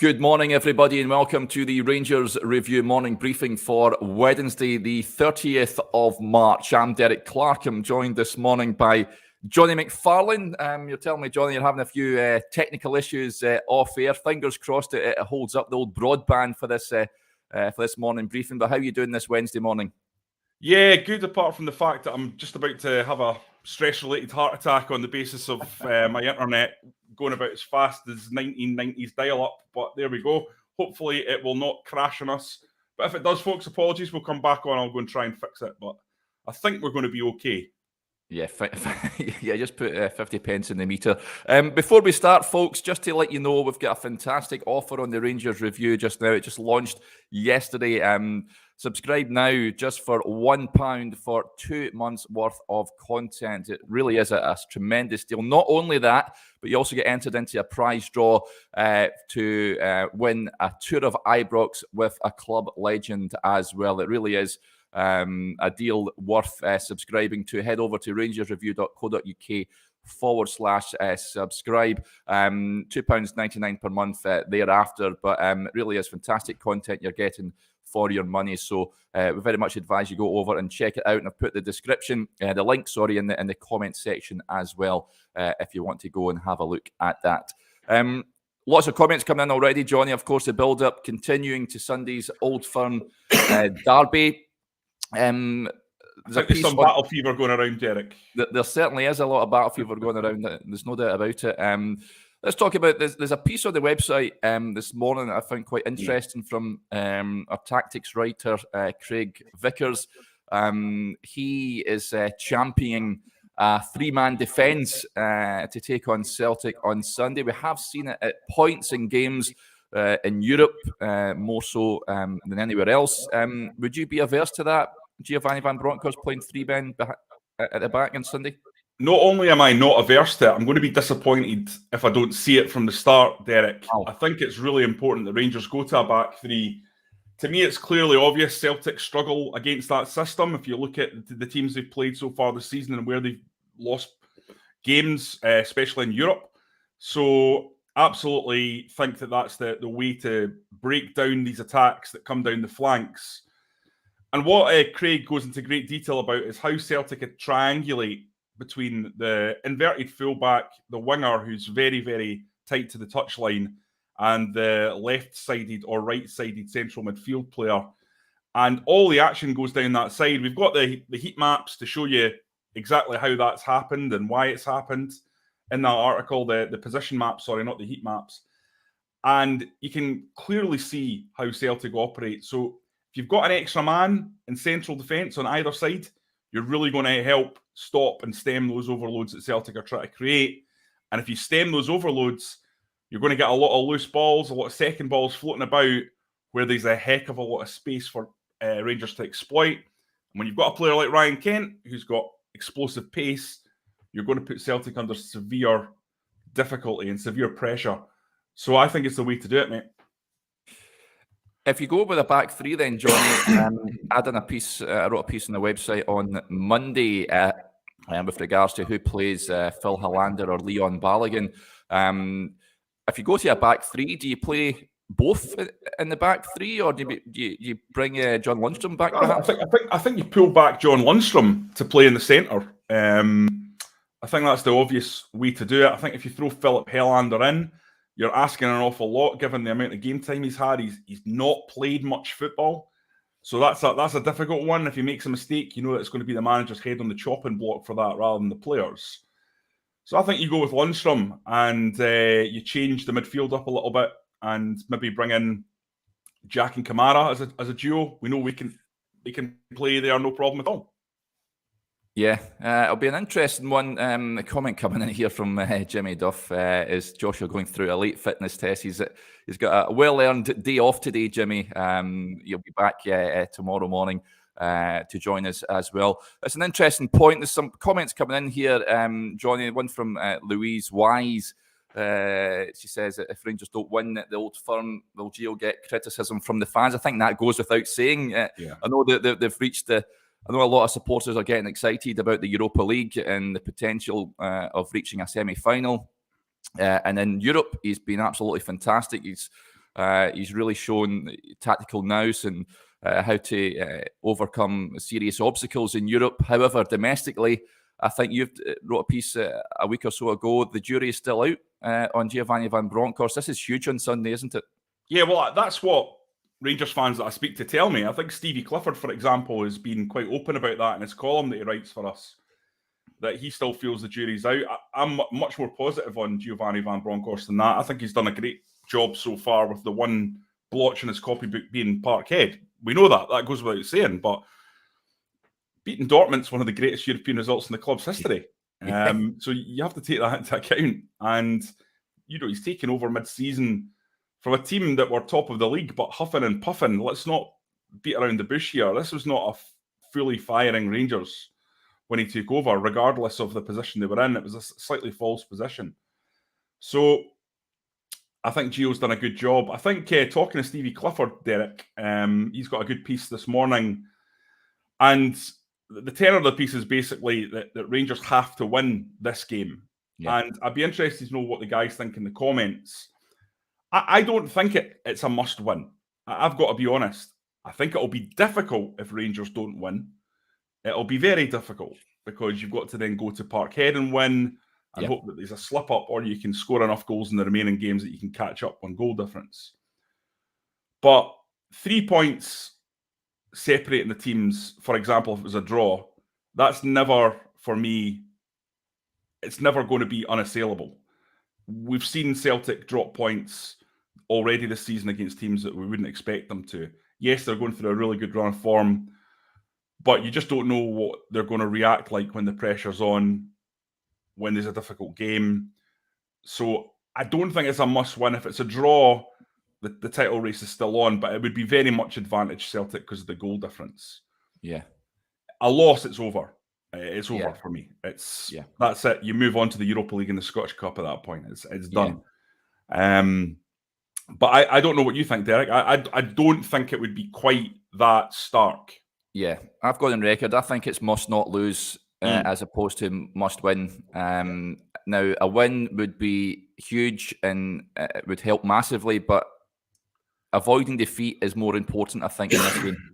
Good morning, everybody, and welcome to the Rangers Review morning briefing for Wednesday, the 30th of March. I'm Derek Clark. I'm joined this morning by Jonny McFarlane. You're telling me, Jonny, you're having a few technical issues off air. Fingers crossed it holds up the old broadband for this morning briefing. But how are you doing this Wednesday morning? Yeah, good, apart from the fact that I'm just about to have a stress-related heart attack on the basis of my internet going about as fast as 1990s dial-up. But there we go. Hopefully it will not crash on us. But if it does, folks, apologies. We'll come back on. I'll go and try and fix it. But I think we're going to be okay. Yeah, just put 50 pence in the meter. Before we start, folks, just to let you know, we've got a fantastic offer on the Rangers Review just now. It just launched yesterday. Subscribe now just for £1 for 2 months worth of content. It really is a tremendous deal. Not only that, but you also get entered into a prize draw to win a tour of Ibrox with a club legend as well. It really is a deal worth subscribing to. Head over to rangersreview.co.uk/subscribe. £2.99 per month thereafter, but it really is fantastic content you're getting for your money. So we very much advise you go over and check it out. And I've put the link in the comment section as well, if you want to go and have a look at that. Lots of comments coming in already, Jonny. Of course, the build-up continuing to Sunday's Old Firm derby. There's some battle fever going around, Derek. There certainly is a lot of battle fever going around. There's no doubt about it. Let's talk about this. There's a piece on the website this morning that I found quite interesting from our tactics writer, Craig Vickers. He is championing a three-man defence to take on Celtic on Sunday. We have seen it at points in games in Europe, more so than anywhere else. Would you be averse to that, Giovanni van Bronckhorst playing three men at the back on Sunday? Not only am I not averse to it, I'm going to be disappointed if I don't see it from the start, Derek. Oh. I think it's really important that Rangers go to a back three. To me, it's clearly obvious Celtic struggle against that system. If you look at the teams they've played so far this season and where they've lost games, especially in Europe. So absolutely think that that's the way to break down these attacks that come down the flanks. And what Craig goes into great detail about is how Celtic could triangulate between the inverted fullback, the winger who's very, very tight to the touchline, and the left-sided or right-sided central midfield player. And all the action goes down that side. We've got the heat maps to show you exactly how that's happened and why it's happened in that article, the position maps, sorry, not the heat maps. And you can clearly see how Celtic operate. So if you've got an extra man in central defence on either side, you're really going to help stop and stem those overloads that Celtic are trying to create. And if you stem those overloads, you're going to get a lot of loose balls, a lot of second balls floating about where there's a heck of a lot of space for Rangers to exploit. And when you've got a player like Ryan Kent, who's got explosive pace, you're going to put Celtic under severe difficulty and severe pressure. So I think it's the way to do it, mate. If you go with a back three, then, Jonny, I wrote a piece on the website on Monday with regards to who plays Phil Hollander or Leon Balogun. If you go to a back three, do you play both in the back three, or do you bring John Lundstrom back? I think you pull back John Lundstrom to play in the centre. I think that's the obvious way to do it. I think if you throw Philip Hollander in, you're asking an awful lot given the amount of game time he's had. He's not played much football. So that's a difficult one. If he makes a mistake, you know it's going to be the manager's head on the chopping block for that rather than the players. So I think you go with Lundstrom and you change the midfield up a little bit and maybe bring in Jack and Kamara as a duo. We know they can play there, no problem at all. Yeah, it'll be an interesting one. A comment coming in here from Jimmy Duff is Joshua going through a late fitness test. He's got a well-earned day off today, Jimmy. You'll be back tomorrow morning to join us as well. It's an interesting point. There's some comments coming in here, Jonny. One from Louise Wise. She says that if Rangers don't win at the Old Firm, will Gio get criticism from the fans? I think that goes without saying. I know that they've reached I know a lot of supporters are getting excited about the Europa League and the potential of reaching a semi-final. And in Europe, he's been absolutely fantastic. He's He's really shown tactical nous and how to overcome serious obstacles in Europe. However, domestically, I think you've wrote a piece a week or so ago. The jury is still out on Giovanni van Bronckhorst. This is huge on Sunday, isn't it? Yeah, well, that's what Rangers fans that I speak to tell me. I think Stevie Clifford, for example, has been quite open about that in his column that he writes for us, that he still feels the jury's out. I'm much more positive on Giovanni van Bronckhorst than that. I think he's done a great job so far, with the one blotch in his copybook being Parkhead. We know that. That goes without saying, but beating Dortmund's one of the greatest European results in the club's history. So you have to take that into account. And, he's taken over mid-season from a team that were top of the league, but huffing and puffing. Let's not beat around the bush here. This was not a fully firing Rangers when he took over, regardless of the position they were in. It was a slightly false position. So I think Gio's done a good job. I think talking to Stevie Clifford, Derek, he's got a good piece this morning. And the tenor of the piece is basically that Rangers have to win this game. Yeah. And I'd be interested to know what the guys think in the comments. I don't think it's a must win. I've got to be honest. I think it'll be difficult if Rangers don't win. It'll be very difficult because you've got to then go to Parkhead and win and hope that there's a slip up, or you can score enough goals in the remaining games that you can catch up on goal difference. But 3 points separating the teams, for example, if it was a draw, that's never, for me, it's never going to be unassailable. We've seen Celtic drop points already this season against teams that we wouldn't expect them to. Yes, they're going through a really good run of form, but you just don't know what they're going to react like when the pressure's on, when there's a difficult game. So I don't think it's a must-win. If it's a draw, the title race is still on, but it would be very much advantage Celtic because of the goal difference. Yeah. A loss, it's over. It's over for me. That's it. You move on to the Europa League and the Scottish Cup at that point. It's done. But I don't know what you think, Derek. I don't think it would be quite that stark. Yeah, I've got on record. I think it's must not lose as opposed to must win. Now, a win would be huge and it would help massively, but avoiding defeat is more important, I think, in this game.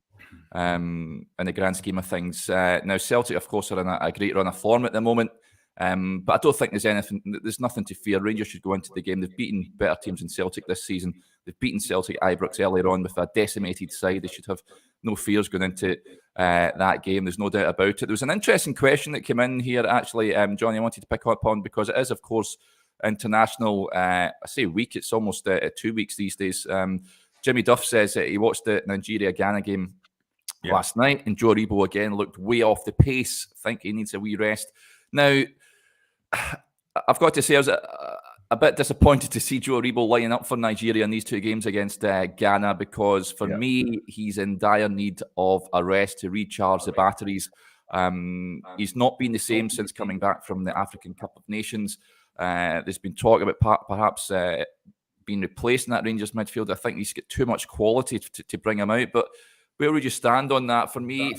In the grand scheme of things. Now, Celtic, of course, are in a great run of form at the moment, but I don't think there's nothing to fear. Rangers should go into the game. They've beaten better teams than Celtic this season. They've beaten Celtic Ibrox earlier on with a decimated side. They should have no fears going into that game. There's no doubt about it. There was an interesting question that came in here, actually, Johnny, I wanted to pick up on, because it is, of course, international, I say week, it's almost 2 weeks these days. Jimmy Duff says that he watched the Nigeria-Ghana game last night, and Joe Aribo again looked way off the pace. I think he needs a wee rest. Now, I've got to say, I was a bit disappointed to see Joe Aribo lining up for Nigeria in these two games against Ghana, because for me, he's in dire need of a rest to recharge the batteries. He's not been the same since coming back from the African Cup of Nations. There's been talk about perhaps being replaced in that Rangers midfield. I think he's got too much quality to bring him out, but where would you stand on that? For me,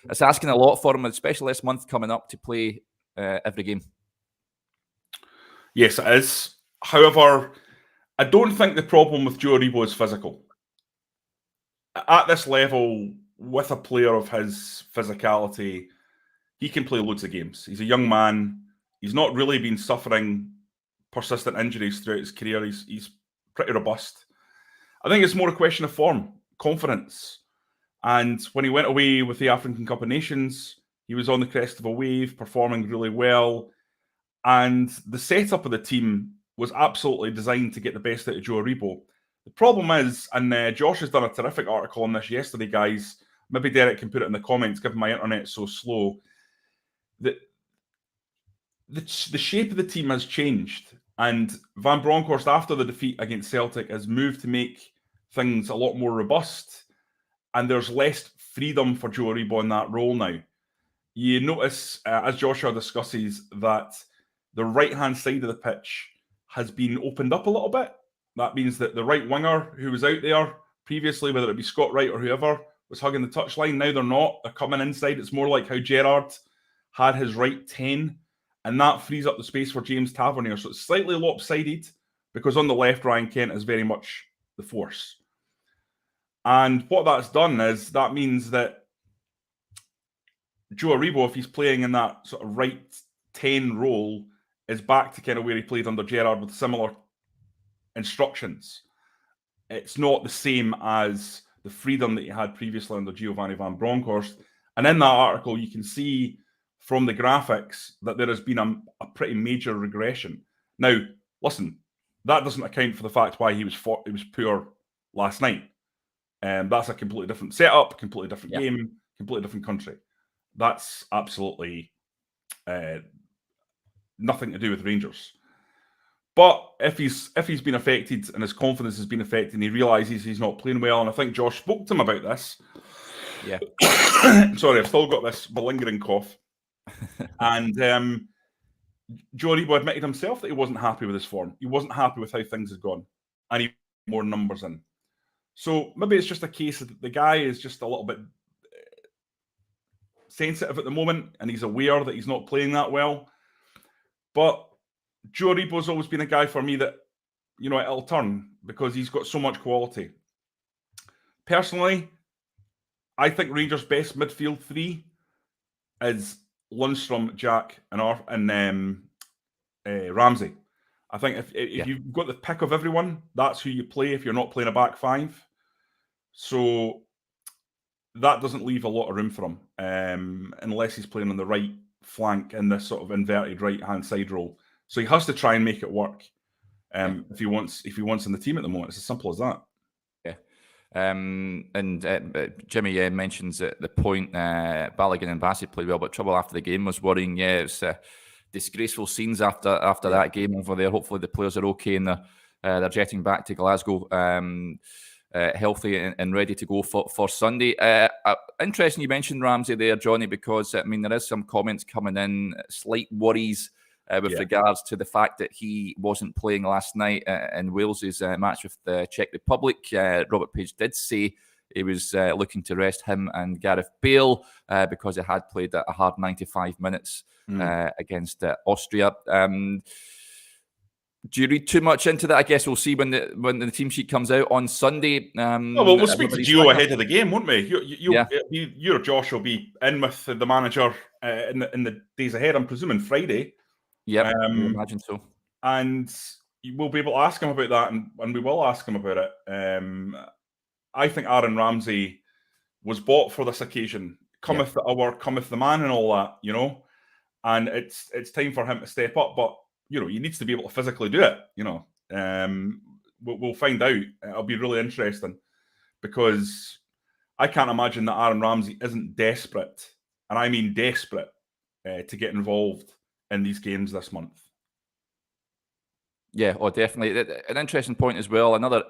it's asking a lot for him, especially this month coming up, to play every game. Yes, it is. However, I don't think the problem with Joe Aribo is physical. At this level, with a player of his physicality, he can play loads of games. He's a young man. He's not really been suffering persistent injuries throughout his career. He's pretty robust. I think it's more a question of form, confidence. And when he went away with the African Cup of Nations, he was on the crest of a wave, performing really well. And the setup of the team was absolutely designed to get the best out of Joe Aribo. The problem is, and Josh has done a terrific article on this yesterday, guys. Maybe Derek can put it in the comments, given my internet's so slow. The shape of the team has changed. And Van Bronckhorst, after the defeat against Celtic, has moved to make things a lot more robust. And there's less freedom for Joe Aribo in that role now. You notice, as Joshua discusses, that the right-hand side of the pitch has been opened up a little bit. That means that the right winger who was out there previously, whether it be Scott Wright or whoever, was hugging the touchline. Now they're not. They're coming inside. It's more like how Gerrard had his right 10, and that frees up the space for James Tavernier. So it's slightly lopsided, because on the left, Ryan Kent is very much the force. And what that's done is that means that Joe Aribo, if he's playing in that sort of right 10 role, is back to kind of where he played under Gerrard with similar instructions. It's not the same as the freedom that he had previously under Giovanni van Bronckhorst. And in that article, you can see from the graphics that there has been a pretty major regression. Now, listen, that doesn't account for the fact why he was poor last night. That's a completely different setup, completely different game, completely different country. That's absolutely nothing to do with Rangers. But if he's been affected and his confidence has been affected and he realises he's not playing well, and I think Josh spoke to him about this. Yeah. Sorry, I've still got this malingering cough. And Joe Aribo admitted himself that he wasn't happy with his form. He wasn't happy with how things had gone. And he put more numbers in. So maybe it's just a case that the guy is just a little bit sensitive at the moment and he's aware that he's not playing that well. But Joe Aribo's always been a guy for me that, you know, it'll turn because he's got so much quality. Personally, I think Rangers' best midfield three is Lundstrom, Jack, and Ramsey. I think if you've got the pick of everyone, that's who you play if you're not playing a back five. So that doesn't leave a lot of room for him unless he's playing on the right flank in this sort of inverted right-hand side role. So he has to try and make it work if he wants in the team at the moment. It's as simple as that. Yeah. And Jimmy mentions at the point Balogun and Bassett played well, but trouble after the game was worrying. Yeah, it's disgraceful scenes after that game over there. Hopefully the players are okay and they're jetting back to Glasgow healthy and ready to go for Sunday. Interesting you mentioned Ramsey there, Johnny, because I mean there is some comments coming in, slight worries with regards to the fact that he wasn't playing last night in Wales's match with the Czech Republic. Robert Page did say he was looking to rest him and Gareth Bale because he had played a hard 95 minutes against Austria. Do you read too much into that? I guess we'll see when the team sheet comes out on Sunday. We'll speak to Gio ahead of the game, won't we? You or Josh will be in with the manager in the days ahead. I'm presuming Friday. Yeah, I imagine so. And we'll be able to ask him about that, and we will ask him about it. I think Aaron Ramsey was bought for this occasion. Cometh the hour, cometh the man, and all that, you know. And it's time for him to step up, but you know, he needs to be able to physically do it. You know, we'll find out. It'll be really interesting because I can't imagine that Aaron Ramsey isn't desperate, and I mean desperate, to get involved in these games this month. Yeah, definitely. An interesting point as well. Another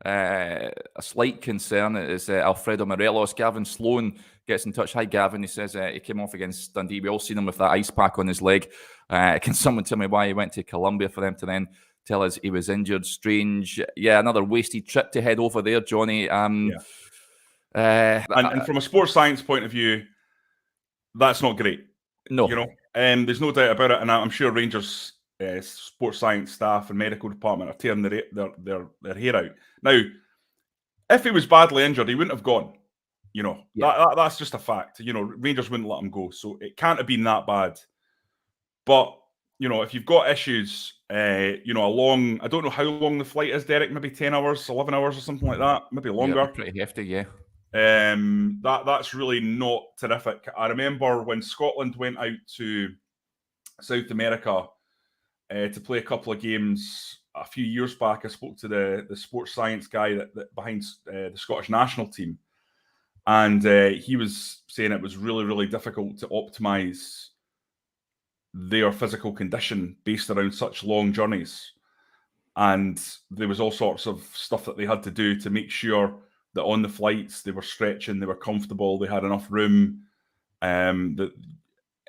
a slight concern is Alfredo Morelos. Gavin Sloan gets in touch. Hi, Gavin. He says he came off against Dundee. We all seen him with that ice pack on his leg. Can someone tell me why he went to Colombia for them to then tell us he was injured? Strange. Yeah, another wasted trip to head over there, Johnny. And from a sports science point of view, that's not great. No. You know, there's no doubt about it. And I'm sure Rangers sports science staff and medical department are tearing their hair out. Now, if he was badly injured, he wouldn't have gone. You know, that's just a fact. You know, Rangers wouldn't let him go. So it can't have been that bad. But, you know, if you've got issues, you know, I don't know how long the flight is, Derek, maybe 10 hours, 11 hours or something like that, maybe longer. Yeah, pretty hefty, yeah. That's really not terrific. I remember when Scotland went out to South America to play a couple of games a few years back. I spoke to the sports science guy that behind the Scottish national team, and he was saying it was really, really difficult to optimise their physical condition based around such long journeys. And there was all sorts of stuff that they had to do to make sure that on the flights they were stretching, they were comfortable, they had enough room. That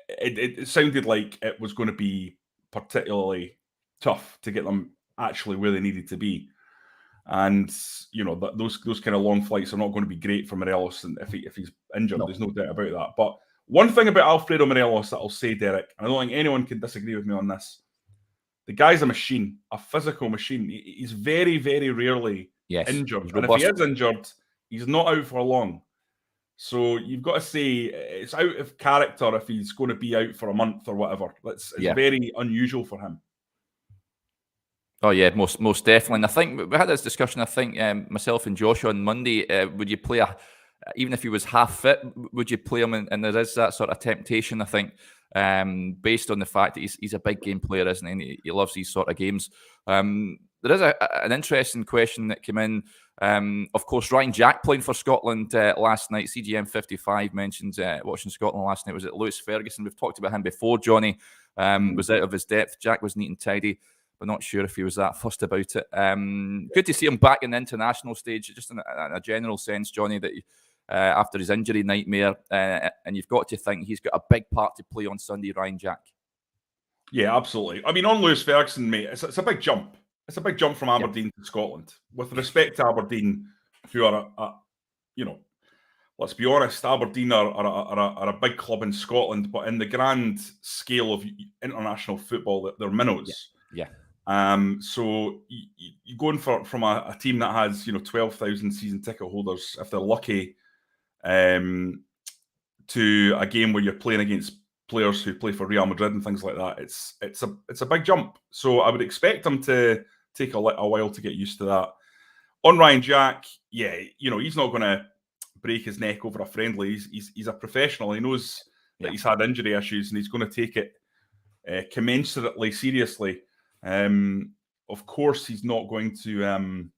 it sounded like it was going to be particularly tough to get them actually where they needed to be. And you know, those kind of long flights are not going to be great for Morelos, and if he's injured, there's no doubt about that. But one thing about Alfredo Morelos that I'll say, Derek, and I don't think anyone can disagree with me on this, the guy's a machine, a physical machine. He's very, very rarely injured. And if he is injured, he's not out for long. So you've got to say it's out of character if he's going to be out for a month or whatever. It's very unusual for him. Oh yeah, most definitely. And I think we had this discussion. I think myself and Joshua on Monday. Would you play even if he was half fit? Would you play him? And there is that sort of temptation. I think based on the fact that he's a big game player, isn't he? And he loves these sort of games. There is an interesting question that came in. Of course, Ryan Jack playing for Scotland last night. CGM 55 mentions watching Scotland last night. Was it Lewis Ferguson? We've talked about him before. Johnny was out of his depth. Jack was neat and tidy. But not sure if he was that fussed about it. Good to see him back in the international stage, just in a general sense, Johnny, that after his injury nightmare, and you've got to think he's got a big part to play on Sunday, Ryan Jack. Yeah, absolutely. I mean, on Lewis Ferguson, mate, it's a big jump. It's a big jump from Aberdeen to Scotland. With respect to Aberdeen, who are, let's be honest, Aberdeen are a big club in Scotland, but in the grand scale of international football, they're minnows. Yeah. So you're going from a team that has 12,000 season ticket holders, if they're lucky, to a game where you're playing against players who play for Real Madrid and things like that. It's a big jump. So I would expect them to take a while to get used to that. On Ryan Jack, he's not going to break his neck over a friendly. He's a professional. He knows that he's had injury issues and he's going to take it commensurately seriously. Of course, he's not going to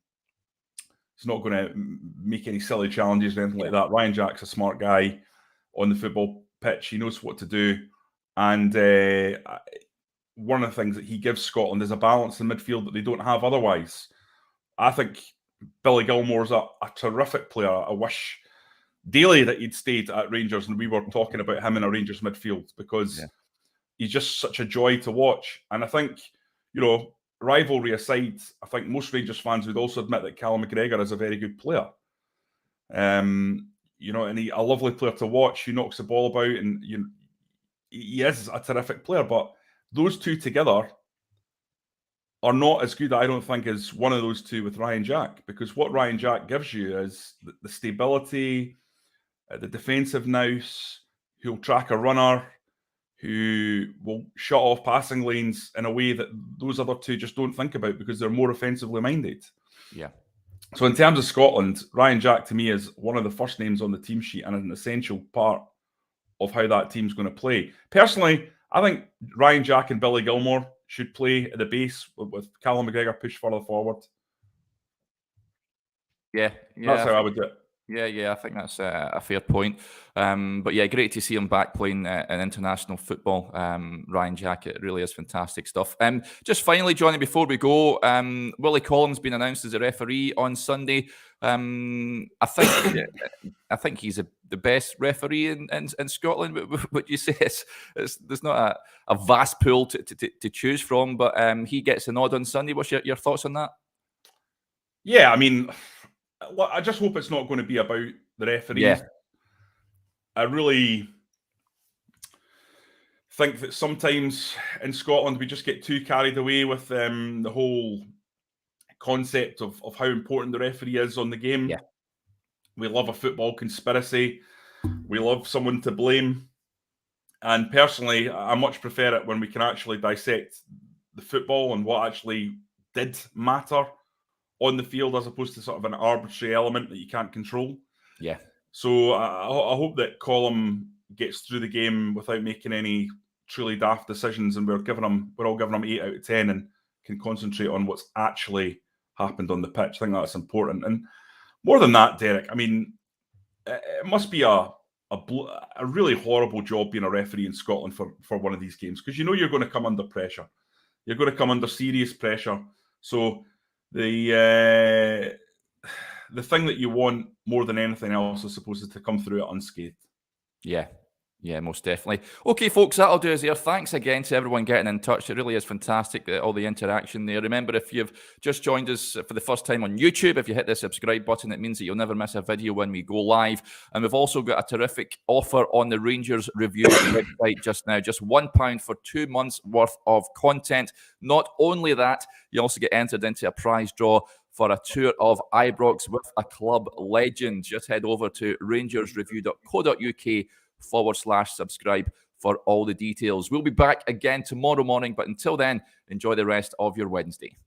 make any silly challenges or anything like that. Ryan Jack's a smart guy on the football pitch. He knows what to do, and one of the things that he gives Scotland is a balance in midfield that they don't have otherwise. I think Billy Gilmore's a terrific player. I wish daily that he'd stayed at Rangers and we were talking about him in a Rangers midfield, because he's just such a joy to watch. And I think, rivalry aside, I think most Rangers fans would also admit that Callum McGregor is a very good player. And he's a lovely player to watch. He knocks the ball about, and he is a terrific player. But those two together are not as good, I don't think, as one of those two with Ryan Jack. Because what Ryan Jack gives you is the stability, the defensive nous, who'll track a runner, who will shut off passing lanes in a way that those other two just don't think about because they're more offensively minded. Yeah. So in terms of Scotland, Ryan Jack to me is one of the first names on the team sheet and an essential part of how that team's going to play. Personally, I think Ryan Jack and Billy Gilmore should play at the base with Callum McGregor pushed further forward. Yeah. That's how I would do it. Yeah, I think that's a fair point. But yeah, great to see him back playing in international football. Ryan Jack, it really is fantastic stuff. Just finally, Johnny, before we go, Willie Collins been announced as a referee on Sunday. I think he's the best referee in Scotland. Would you say there's not a vast pool to choose from, but he gets a nod on Sunday. What's your thoughts on that? Yeah, I mean, I just hope it's not going to be about the referees. Yeah. I really think that sometimes in Scotland we just get too carried away with the whole concept of how important the referee is on the game. Yeah. We love a football conspiracy. We love someone to blame. And personally, I much prefer it when we can actually dissect the football and what actually did matter on the field, as opposed to sort of an arbitrary element that you can't control. Yeah. So I hope that Colm gets through the game without making any truly daft decisions, and we're all giving him 8 out of 10 and can concentrate on what's actually happened on the pitch. I think that's important. And more than that, Derek, I mean, it must be a really horrible job being a referee in Scotland for one of these games, because you're going to come under pressure. You're going to come under serious pressure. So the thing that you want more than anything else is supposed to come through it unscathed. Yeah, most definitely. Okay, folks, that'll do us here. Thanks again to everyone getting in touch. It really is fantastic, all the interaction there. Remember, if you've just joined us for the first time on YouTube, if you hit the subscribe button, it means that you'll never miss a video when we go live. And we've also got a terrific offer on the Rangers Review website just now. Just £1 for 2 months worth of content. Not only that, you also get entered into a prize draw for a tour of Ibrox with a club legend. Just head over to rangersreview.co.uk/subscribe for all the details. We'll be back again tomorrow morning, but until then, enjoy the rest of your Wednesday.